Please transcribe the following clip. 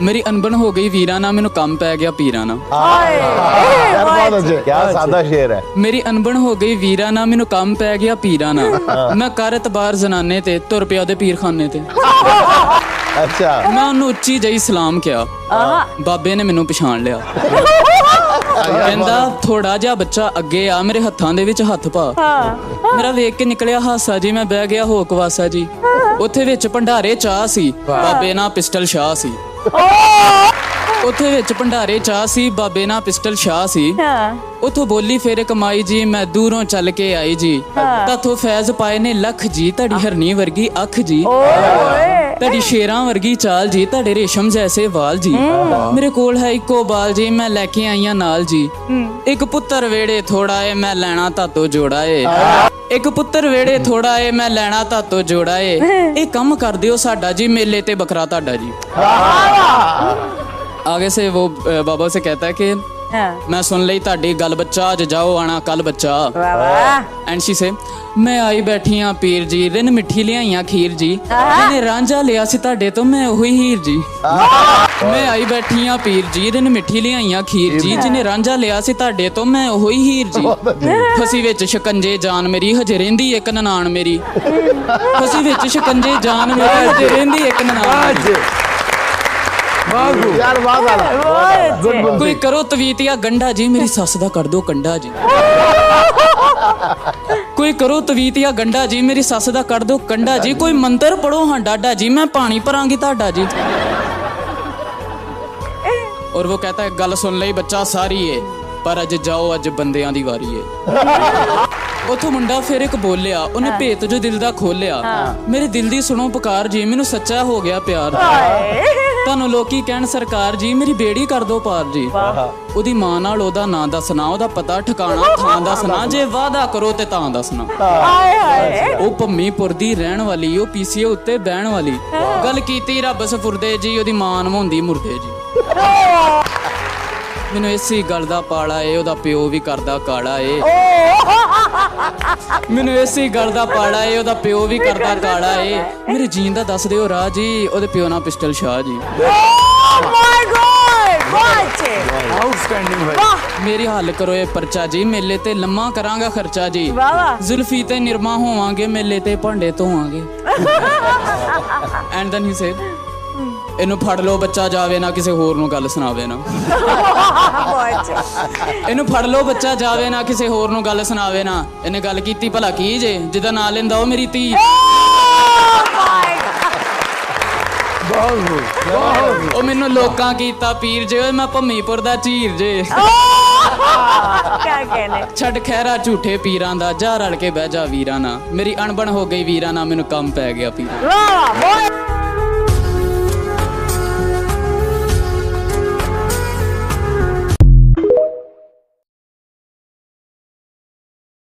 मेरी अनबन हो गई वीरा ना, मैनू कम पै गया पीरा ना। यार बहुत अच्छे, क्या सादा शेर है। मेरी अनबन हो गई वीरा ना, मैनू कम पै गया पीरा ना। मैं कर एतबार जनाने ते, तुर पिया दे पीर खाने ते। अच्छा, मैं उन्हें उच्ची जही सलाम किया, बाबे ने मैनू पछाण लिया। कहंदा थोड़ा जिहा बच्चा अगे आ, मेरे हत्थां दे विच हत्थ पा। मेरा वेख के निकलिया हासा जी, मैं बह गया होक वासा जी। उत्थे विच भंडारे चाह सी, बाबे ना पिस्टल शाह सी। उत्थे विच भंडारे चाह सी, बाबे ना पिस्टल शाह सी। उथों बोली फेरे कमाई जी, मैं दूरों चल के आई जी। ताथों फैज पाए ने लख जी, तड़ी हरनी वर्गी अख जी। तड़ी शेरां वर्गी चाल जी, तड़े रेशम जैसे वाल जी। मेरे कोल है इको बाल जी, मैं लेके आई नाल जी। एक पुत्तर वेड़े थोड़ा है, मैं लैना तातो जोड़ा है। एक पुत्तर वेड़े थोड़ा है, मैं लैना तातो जोड़ा है। एक कम कर दियो साडा जी, मेले ते बकरा ताडा जी। आगे से वो बाबा से कहता है कि मैं सुन ली ताड़ी गल बच्चा, आज जाओ आना कल बच्चा। एंड शी से मैं आई बैठी हाँ पीर जी, रिन मिठी लियाइया खीर जी। जिन्हें रांझा लिया सी ताड़े तो मैं ओही हीर जी। मैं आई बैठी हाँ पीर जी, रिन मिठी लियाइया खीर जी। जिन्हें रांझा लिया सी ताड़े तो मैं ओही हीर जी। फसी विच शिकंजे जान मेरी, हजे रहिंदी एक ननान मेरी। फसी विच शिकंजे जान मेरी, हजे रहिंदी एक ननान मेरी। यार बहुत कोई करो तवीत या गंडा जी, मेरी सस दा कर दो कंडा जी। कोई करो तवीत या गंडा जी, मेरी सस दा कर दो कंडा जी। कोई मंत्र पढ़ो हाँ डाडा जी, मैं पानी भरांगी ताडा जी। और वो कहता है गल सुन लई बच्चा सारी है, पर अज जाओ अज बंदियां दी वारी है। उथों मुंडा फिर एक बोलिया, उन्हें भेत जो दिल दा खोलिया। मेरे दिल दी सुनो पुकार जी, मैनू सच्चा हो गया प्यार। तानू लोकी कहन सरकार जी, मेरी बेड़ी कर दो पार जी। ओदी मां नाल ओदा नां दसना, ओदा पता ठिकाना थां दसना, जे वादा करो ते तां दसना। ओ भम्मीपुर दी रहन वाली, ओ पीसीए उत्ते बहन वाली। गल कीती रब सफुरदे जी, ओदी मां नवाउंदी मुर्दे जी। मैनू इसी गल दा पाला ए, ओदा प्यो भी करदा काला ए। मैनू इसी गल दा पाला ए, ओदा प्यो भी करदा काला ए। मेरे जीन दा दस दिओ राह जी, ओदे प्यो ना पिस्टल शाह जी। मेरी हल करो ये परचा जी, मेले ते लम्मा करांगा खर्चा जी। जुल्फी ते निरमा होवांगे, मेले ते भांडे धोवांगे। एंड देन ही सेड इनू फड़ लो बच्चा जावे ना, किसी होर नू गल सुनावे ना। इनू फड़ लो बच्चा जावे ना, किसी होर नू गल सुनावे ना। इन्हें गल कीती भला की जे, जिदा नां लेंदा ओ मेरी धी। ओ मैनू लोकां कीता पीर जे, मैं भम्मीपुर दा चीर जे। छड़ खैरा झूठे पीरां दा, जा रल के बह जा वीरा ना। मेरी अणबन हो गई वीरा ना, मैनू कम पै गया पीरा।